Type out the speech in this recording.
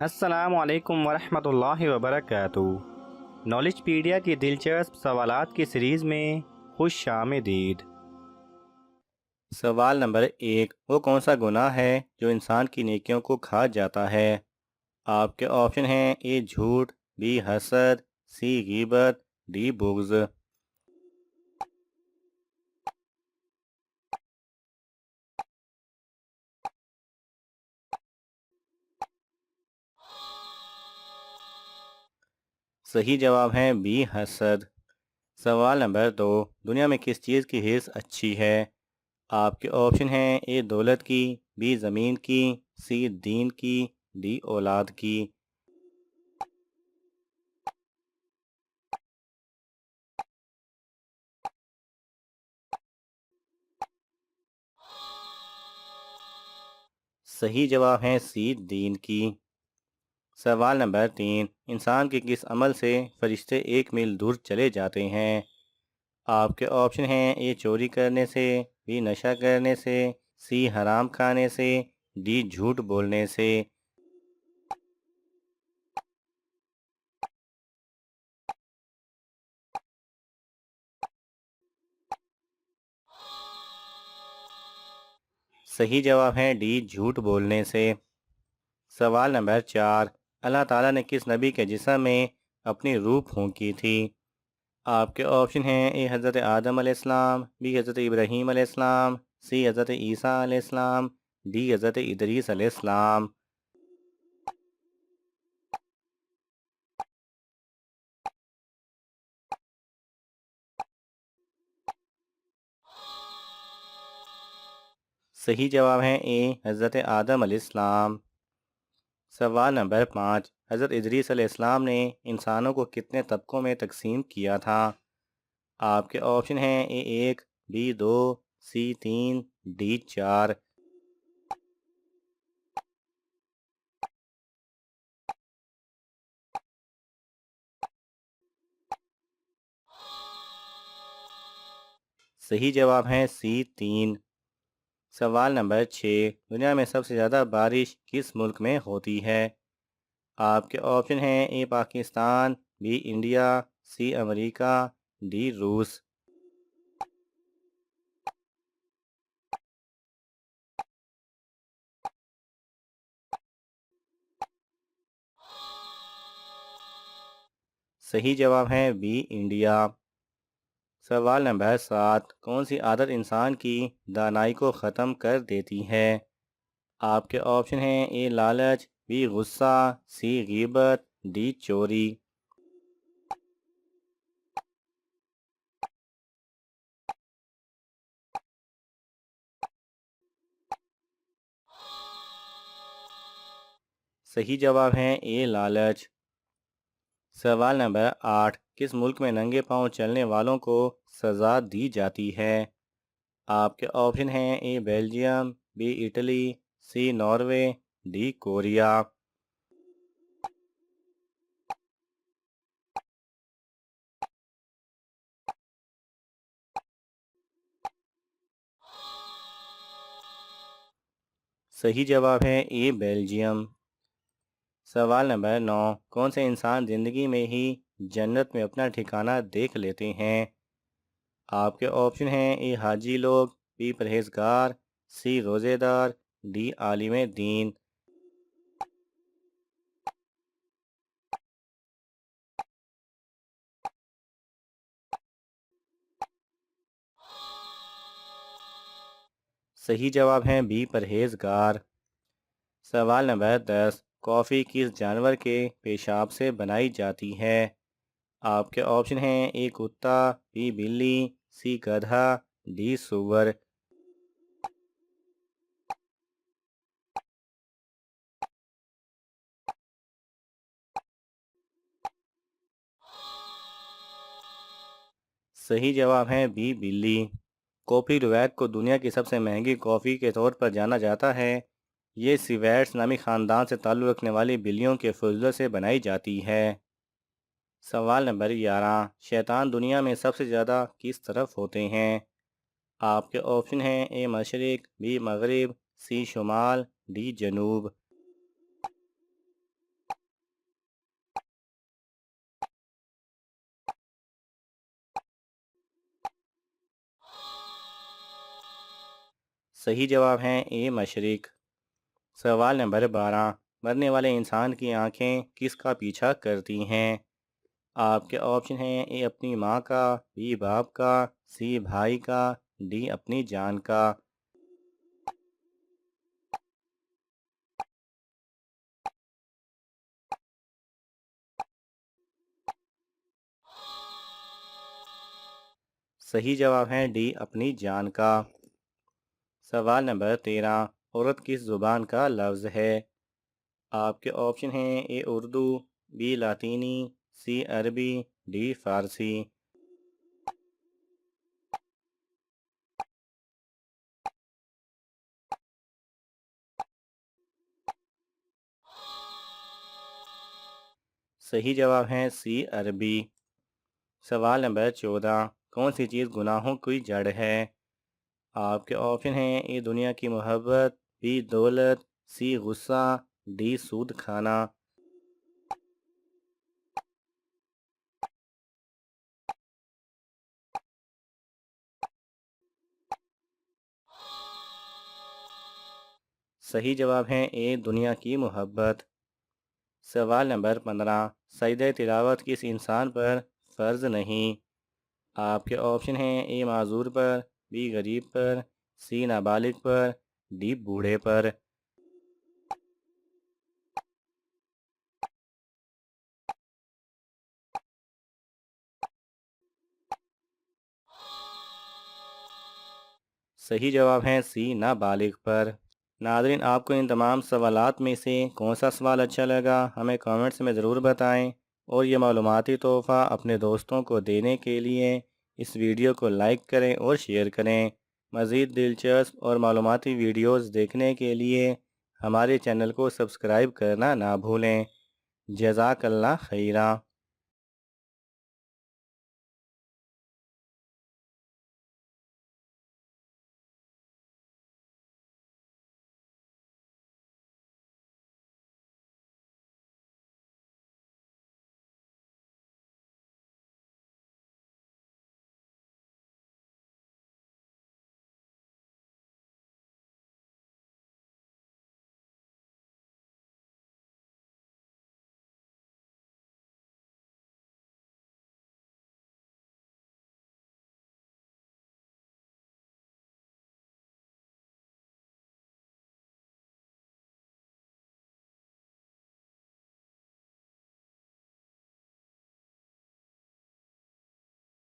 السلام علیکم ورحمۃ اللہ وبرکاتہ۔ نالج پیڈیا کی دلچسپ سوالات کی سیریز میں خوش آمدید۔ سوال نمبر 1، وہ کون سا گناہ ہے جو انسان کی نیکیوں کو کھا جاتا ہے؟ آپ کے آپشن ہیں: اے جھوٹ، بی حسد، سی غیبت، ڈی بغض۔ صحیح جواب ہے بی حسد۔ سوال نمبر 2، دنیا میں کس چیز کی حرص اچھی ہے؟ آپ کے آپشن ہیں: اے دولت کی، بی زمین کی، سی دین کی، ڈی اولاد کی۔ صحیح جواب ہے سی دین کی۔ سوال نمبر 3، انسان کے کس عمل سے فرشتے 1 میل دور چلے جاتے ہیں؟ آپ کے آپشن ہیں: اے چوری کرنے سے، بی نشہ کرنے سے، سی حرام کھانے سے، ڈی جھوٹ بولنے سے۔ صحیح جواب ہے ڈی جھوٹ بولنے سے۔ سوال نمبر 4، اللہ تعالیٰ نے کس نبی کے جسم میں اپنی روح پھونکی تھی؟ آپ کے آپشن ہیں: اے حضرت آدم علیہ السلام، بی حضرت ابراہیم علیہ السلام، سی حضرت عیسیٰ علیہ السلام، ڈی حضرت ادریس علیہ السلام۔ صحیح جواب ہے اے حضرت آدم علیہ السلام۔ سوال نمبر 5، حضرت ادریس علیہ السلام نے انسانوں کو کتنے طبقوں میں تقسیم کیا تھا؟ آپ کے آپشن ہیں: اے 1، بی 2، سی 3، ڈی 4۔ صحیح جواب ہے سی 3۔ سوال نمبر 6، دنیا میں سب سے زیادہ بارش کس ملک میں ہوتی ہے؟ آپ کے آپشن ہیں: اے پاکستان، بی انڈیا، سی امریکہ، ڈی روس۔ صحیح جواب ہے بی انڈیا۔ سوال نمبر 7، کون سی عادت انسان کی دانائی کو ختم کر دیتی ہے؟ آپ کے آپشن ہیں: اے لالچ، بی غصہ، سی غیبت، ڈی چوری۔ صحیح جواب ہے اے لالچ۔ سوال نمبر 8، کس ملک میں ننگے پاؤں چلنے والوں کو سزا دی جاتی ہے؟ آپ کے آپشن ہیں: A Belgium, B Italy, C Norway, D Korea. صحیح جواب ہے اے بیلجیم۔ سوال نمبر 9، کون سے انسان زندگی میں ہی جنت میں اپنا ٹھکانہ دیکھ لیتے ہیں؟ آپ کے آپشن ہیں: اے حاجی لوگ، بی پرہیزگار، سی روزے دار، ڈی عالم دین۔ صحیح جواب ہے بی پرہیزگار۔ سوال نمبر 10، کافی کس جانور کے پیشاب سے بنائی جاتی ہے؟ آپ کے آپشن ہیں: اے کتا، بی بلی، سی گدھا، ڈی سور۔ صحیح جواب ہے بی بلی۔ کافی روایت کو دنیا کی سب سے مہنگی کافی کے طور پر جانا جاتا ہے۔ یہ سیویٹس نامی خاندان سے تعلق رکھنے والی بلیوں کے فضلے سے بنائی جاتی ہے۔ سوال نمبر 11، شیطان دنیا میں سب سے زیادہ کس طرف ہوتے ہیں؟ آپ کے آپشن ہیں: اے مشرق، بی مغرب، سی شمال، ڈی جنوب۔ صحیح جواب ہے اے مشرق۔ سوال نمبر 12، مرنے والے انسان کی آنکھیں کس کا پیچھا کرتی ہیں؟ آپ کے آپشن ہیں اے اپنی ماں کا، بی باپ کا، سی بھائی کا، ڈی اپنی جان کا۔ صحیح جواب ہے ڈی اپنی جان کا۔ سوال نمبر 13، عورت کس زبان کا لفظ ہے؟ آپ کے آپشن ہیں اے اردو، بی لاطینی، سی عربی، ڈی فارسی۔ صحیح جواب ہے سی عربی۔ سوال نمبر 14، کون سی چیز گناہوں کی جڑ ہے؟ آپ کے آپشن ہیں اے دنیا کی محبت، بی دولت، سی غصہ، ڈی سود کھانا۔ صحیح جواب ہے اے دنیا کی محبت۔ سوال نمبر 15، سجدہ تلاوت کس انسان پر فرض نہیں؟ آپ کے آپشن ہیں اے معذور پر، بی غریب پر، سی نابالغ پر، ڈی بوڑھے پر۔ صحیح جواب ہے سی نابالغ پر۔ ناظرین، آپ کو ان تمام سوالات میں سے کون سا سوال اچھا لگا ہمیں کامنٹس میں ضرور بتائیں، اور یہ معلوماتی تحفہ اپنے دوستوں کو دینے کے لیے اس ویڈیو کو لائک کریں اور شیئر کریں۔ مزید دلچسپ اور معلوماتی ویڈیوز دیکھنے کے لیے ہمارے چینل کو سبسکرائب کرنا نہ بھولیں۔ جزاک اللہ خیرہ۔